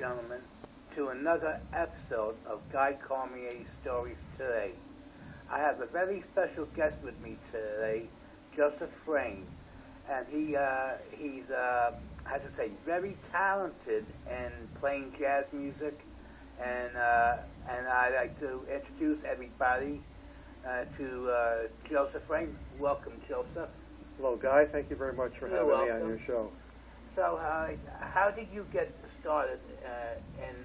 gentlemen, to another episode of Guy Cormier's Stories Today. I have a very special guest with me today, Joseph Frame, and he's how to say, very talented in playing jazz music, and I'd like to introduce everybody to Joseph Frame. Welcome, Joseph. Hello, Guy. Thank you very much for having me on your show. So, how did you get started in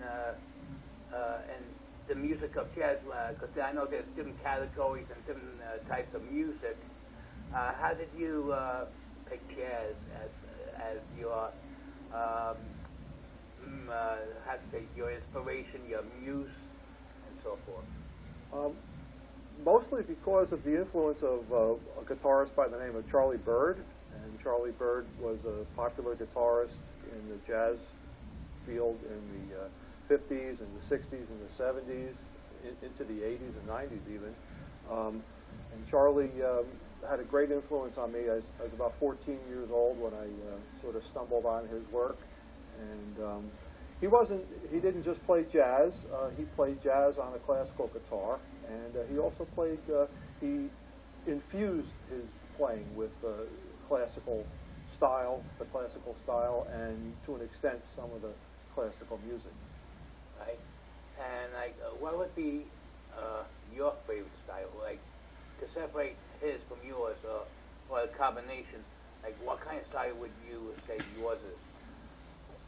the music of jazz? Because I know there's different categories and different types of music. How did you pick jazz as your how to say, your inspiration, your muse, and so forth? Mostly because of the influence of a guitarist by the name of Charlie Byrd. And Charlie Byrd was a popular guitarist in the jazz field in the 50s and the 60s and the 70s, into the 80s and 90s even. And Charlie had a great influence on me. I was about 14 years old when I sort of stumbled on his work. And he didn't just play jazz, he played jazz on a classical guitar, and he also played, he infused his playing with the classical style, and to an extent some of the classical music. Right. And like, what would be your favorite style? Like, to separate his from yours, or a combination, like what kind of style would you say yours is?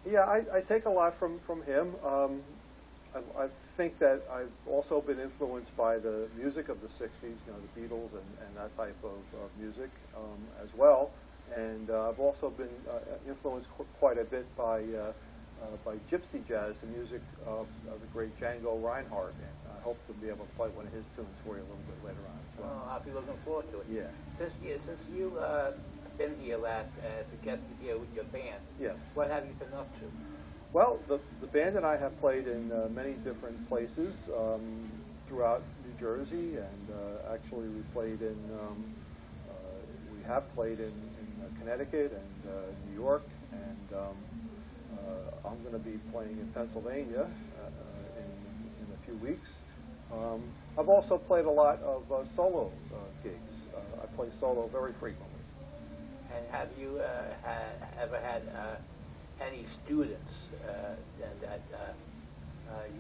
Yeah, I take a lot from him. I think that I've also been influenced by the music of the 60s, you know, the Beatles and that type of music as well. And I've also been influenced quite a bit by gypsy jazz, the music of the great Django Reinhardt. And I hope to be able to play one of his tunes for you a little bit later on as well. Oh, I'll be looking forward to it. Yeah. Since you been here last as a guest here with your band, yes. What have you been up to? Well, the band and I have played in many different places throughout New Jersey, and actually we have played in Connecticut and New York, and I'm going to be playing in Pennsylvania in a few weeks. I've also played a lot of solo gigs. I play solo very frequently. And have you ever had any students that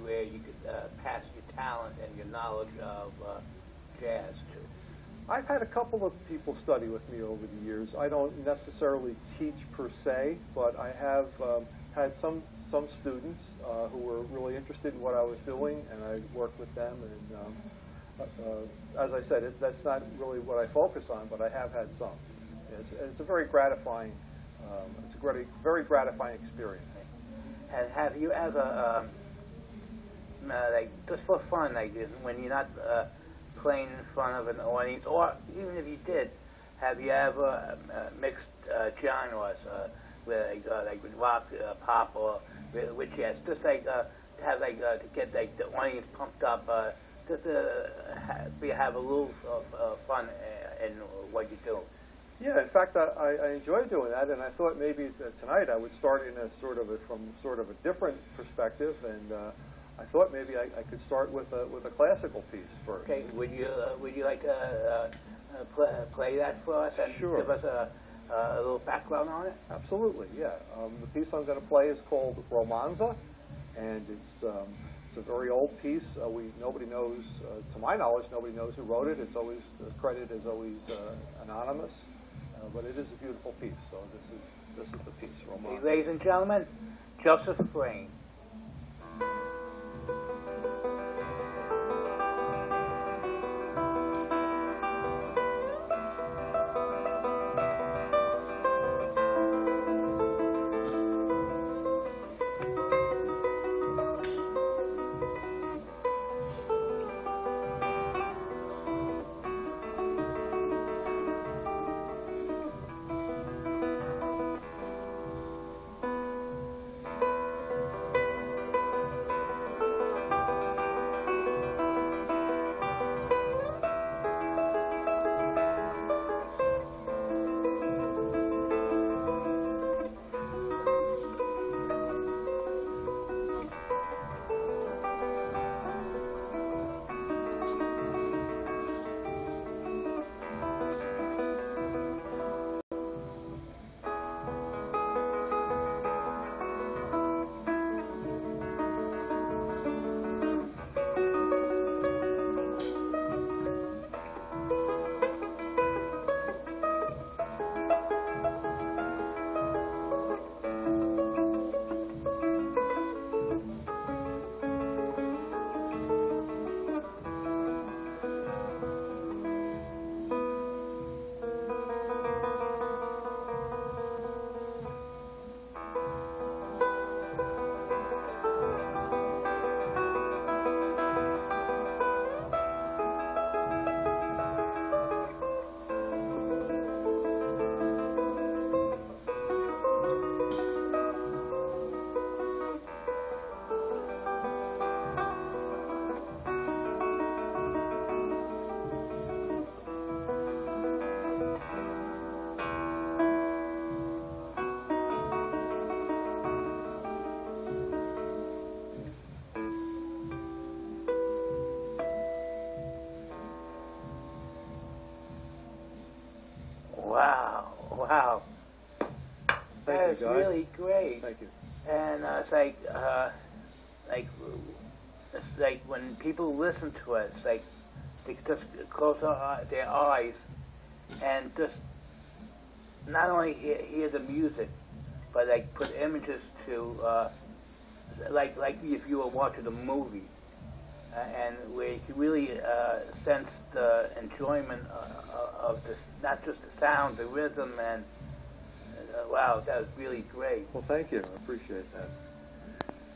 where you could pass your talent and your knowledge of jazz to? I've had a couple of people study with me over the years. I don't necessarily teach per se, but I have had some students who were really interested in what I was doing, and I worked with them. And as I said, that's not really what I focus on, but I have had some. It's a very gratifying, very gratifying experience. And have you ever, like, just for fun, like when you're not playing in front of an audience, or even if you did, have you ever mixed genres, like with rock, pop, or with jazz, just like to have to get like the audience pumped up, just to have a little fun in what you do? Yeah, in fact, I enjoy doing that, and I thought maybe tonight I would start in from sort of a different perspective, and I thought maybe I could start with a classical piece first. Okay, would you like to play that for us and sure. give us a little background on it? Absolutely, yeah. The piece I'm going to play is called Romanza, and it's a very old piece. Nobody knows, to my knowledge, nobody knows who wrote it. It's always, the credit is always anonymous. But it is a beautiful piece, so this is the piece, Romanza. Okay, ladies and gentlemen, Joseph Frame. was really great. Thank you. And it's like when people listen to it, it's like they just close their eyes and just not only hear the music, but like put images to like if you were watching a movie, and where you can really sense the enjoyment of this, not just the sound, the rhythm, and wow, that was really great. Well, thank you. I appreciate that.